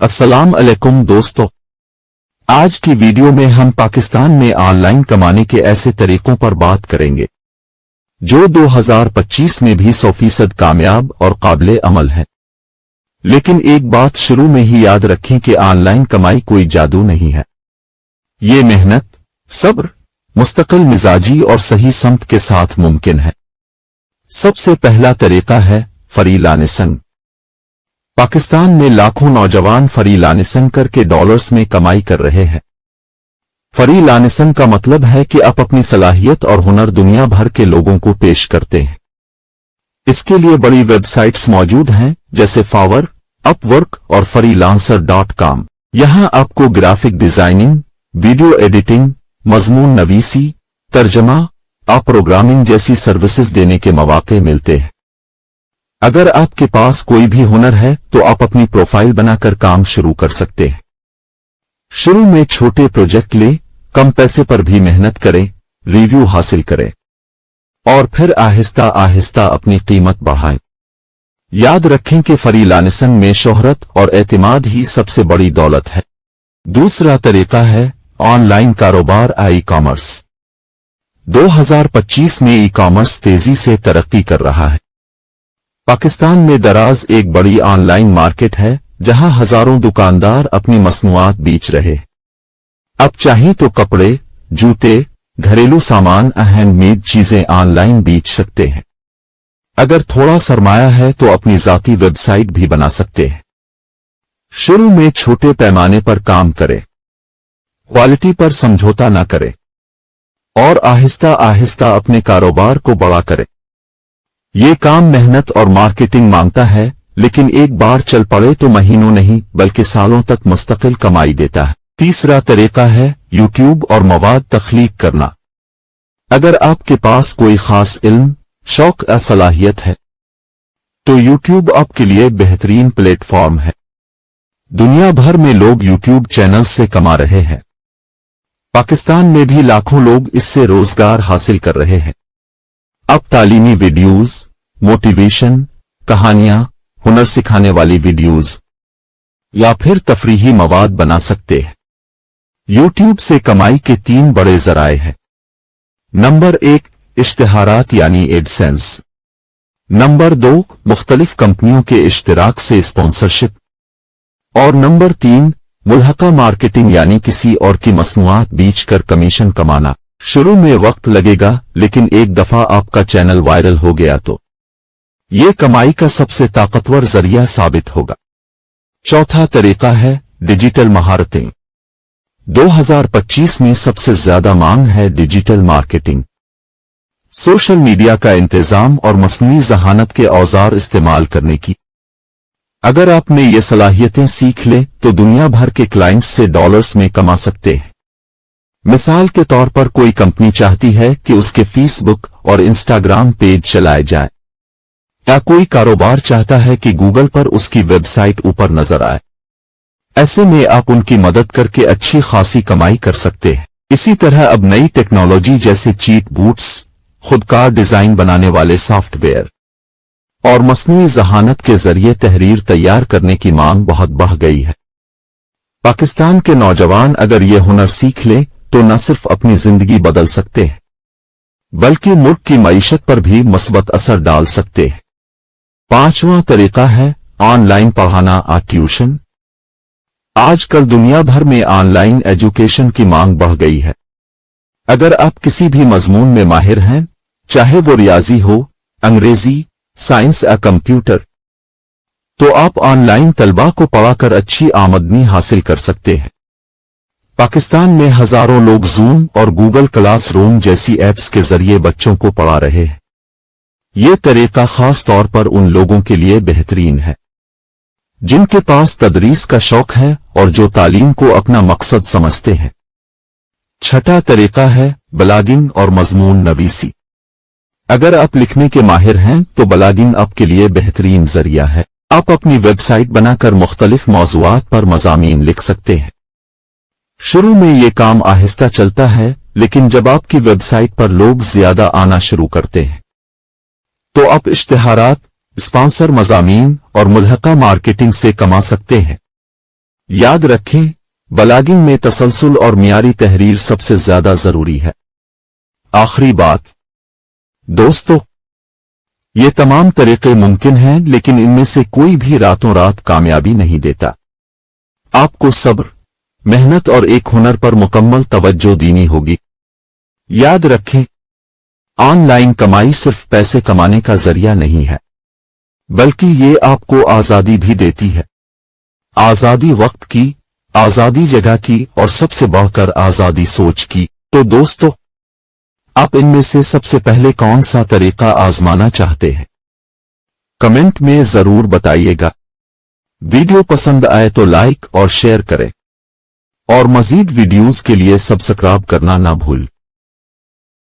अस्सलाम अलैकुम दोस्तों, आज की वीडियो में हम पाकिस्तान में ऑनलाइन कमाने के ऐसे तरीकों पर बात करेंगे जो 2025 में भी 100% कामयाब और काबिले अमल है। लेकिन एक बात शुरू में ही याद रखें कि ऑनलाइन कमाई कोई जादू नहीं है। ये मेहनत, सब्र, मुस्तकिल मिजाजी और सही समत के साथ मुमकिन है। सबसे पहला तरीका है फ्रीलांसिंग। पाकिस्तान में लाखों नौजवान फ्रीलांसिंग करके डॉलर्स में कमाई कर रहे हैं। फ्रीलांसिंग का मतलब है कि आप अपनी सलाहियत और हुनर दुनिया भर के लोगों को पेश करते हैं। इसके लिए बड़ी वेबसाइट्स मौजूद हैं जैसे फावर, अपवर्क और freelancer.com। यहां आपको ग्राफिक डिजाइनिंग, वीडियो एडिटिंग, मजमून नवीसी, तर्जमा, प्रोग्रामिंग जैसी सर्विसेज देने के मौके मिलते हैं। अगर आपके पास कोई भी हुनर है तो आप अपनी प्रोफाइल बनाकर काम शुरू कर सकते हैं। शुरू में छोटे प्रोजेक्ट लें, कम पैसे पर भी मेहनत करें, रिव्यू हासिल करें और फिर आहिस्ता आहिस्ता अपनी कीमत बढ़ाएं। याद रखें कि फ्रीलांसिंग में शोहरत और एतमाद ही सबसे बड़ी दौलत है। दूसरा तरीका है ऑनलाइन कारोबार ई कॉमर्स। 2025 में ई कॉमर्स तेजी से तरक्की कर रहा है। पाकिस्तान में दराज एक बड़ी ऑनलाइन मार्केट है जहां हजारों दुकानदार अपनी मसनूआत बेच रहे हैं। अब चाहें तो कपड़े, जूते, घरेलू सामान, हैंडमेड चीजें ऑनलाइन बेच सकते हैं। अगर थोड़ा सरमाया है तो अपनी जाती वेबसाइट भी बना सकते हैं। शुरू में छोटे पैमाने पर काम करें, क्वालिटी पर समझौता न करें और आहिस्ता आहिस्ता अपने कारोबार को बड़ा करें। ये काम मेहनत और मार्केटिंग मांगता है, लेकिन एक बार चल पड़े तो महीनों नहीं बल्कि सालों तक मुस्तकिल कमाई देता है। तीसरा तरीका है यूट्यूब और मवाद तख्लीक करना। अगर आपके पास कोई खास इल्म, शौक या सलाहियत है तो यूट्यूब आपके लिए बेहतरीन प्लेटफॉर्म है। दुनिया भर में लोग यूट्यूब चैनल से कमा रहे हैं। पाकिस्तान में भी लाखों लोग इससे रोजगार हासिल कर रहे हैं। अब तालीमी वीडियोस, मोटिवेशन, कहानियां, हुनर सिखाने वाली वीडियोस या फिर तफरीही मवाद बना सकते हैं। यूट्यूब से कमाई के 3 बड़े जराए हैं। नंबर 1, इश्तिहारात यानी एडसेंस। नंबर 2, मुख्तलिफ कंपनियों के इश्तिराक से स्पॉन्सरशिप और नंबर 3, मुल्हका मार्केटिंग यानी किसी और की मसनूआत बेचकर कमीशन कमाना। शुरू में वक्त लगेगा, लेकिन एक दफा आपका चैनल वायरल हो गया तो ये कमाई का सबसे ताकतवर जरिया साबित होगा। चौथा तरीका है डिजिटल महारतें। 2025 में सबसे ज्यादा मांग है डिजिटल मार्केटिंग। सोशल मीडिया का इंतजाम और मसनूई जहानत के औजार इस्तेमाल करने की। अगर आपने ये सलाहियतें सीख लें तो दुनिया भर के क्लाइंट्स से डॉलर्स में कमा सकते हैं। मिसाल के तौर पर कोई कंपनी चाहती है कि उसके फेसबुक और इंस्टाग्राम पेज चलाए जाए, या कोई कारोबार चाहता है कि गूगल पर उसकी वेबसाइट ऊपर नजर आए। ऐसे में आप उनकी मदद करके अच्छी खासी कमाई कर सकते हैं। इसी तरह अब नई टेक्नोलॉजी जैसे चीट बूट्स, खुदकार डिजाइन बनाने वाले सॉफ्टवेयर और मसनूई जहानत के जरिए तहरीर तैयार करने की मांग बहुत बढ़ गई है। पाकिस्तान के नौजवान अगर ये हुनर सीख लें तो न सिर्फ अपनी जिंदगी बदल सकते हैं बल्कि मुल्क की मईशत पर भी मुस्बत असर डाल सकते हैं। पांचवां तरीका है ऑनलाइन पढ़ाना ट्यूशन। आजकल दुनिया भर में ऑनलाइन एजुकेशन की मांग बढ़ गई है। अगर आप किसी भी मजमून में माहिर हैं, चाहे वो रियाजी हो, अंग्रेजी, साइंस या कंप्यूटर, तो आप ऑनलाइन तलबा को पढ़ाकर अच्छी आमदनी हासिल कर सकते हैं। पाकिस्तान में हजारों लोग जूम और गूगल क्लास रूम जैसी ऐप्स के जरिए बच्चों को पढ़ा रहे हैं। ये तरीका खास तौर पर उन लोगों के लिए बेहतरीन है जिनके पास तदरीस का शौक है और जो तालीम को अपना मकसद समझते हैं। छठा तरीका है ब्लॉगिंग और मजमून नवीसी। अगर आप लिखने के माहिर हैं तो ब्लॉगिंग आपके लिए बेहतरीन जरिया है। आप अपनी वेबसाइट बनाकर मुख्तलिफ मौज़ूआत पर मज़ामीन लिख सकते हैं। शुरू में ये काम आहिस्ता चलता है, लेकिन जब आपकी वेबसाइट पर लोग ज्यादा आना शुरू करते हैं तो आप इश्तिहारात, स्पॉन्सर मज़ामीन और मुल्हका मार्केटिंग से कमा सकते हैं। याद रखें, ब्लॉगिंग में तसलसल और मियारी तहरीर सबसे ज्यादा जरूरी है। आखिरी बात दोस्तों, ये तमाम तरीके मुमकिन हैं, लेकिन इनमें से कोई भी रातों रात कामयाबी नहीं देता। आपको सब्र, मेहनत और एक हुनर पर मुकम्मल तवज्जो देनी होगी। याद रखें, ऑनलाइन कमाई सिर्फ पैसे कमाने का जरिया नहीं है, बल्कि ये आपको आजादी भी देती है। आजादी वक्त की, आजादी जगह की और सबसे बढ़कर आजादी सोच की। तो दोस्तों, आप इनमें से सबसे पहले कौन सा तरीका आजमाना चाहते हैं? कमेंट में जरूर बताइएगा। वीडियो पसंद आए तो लाइक और शेयर करें और मजीद वीडियोस के लिए सब्सक्राइब करना ना भूल।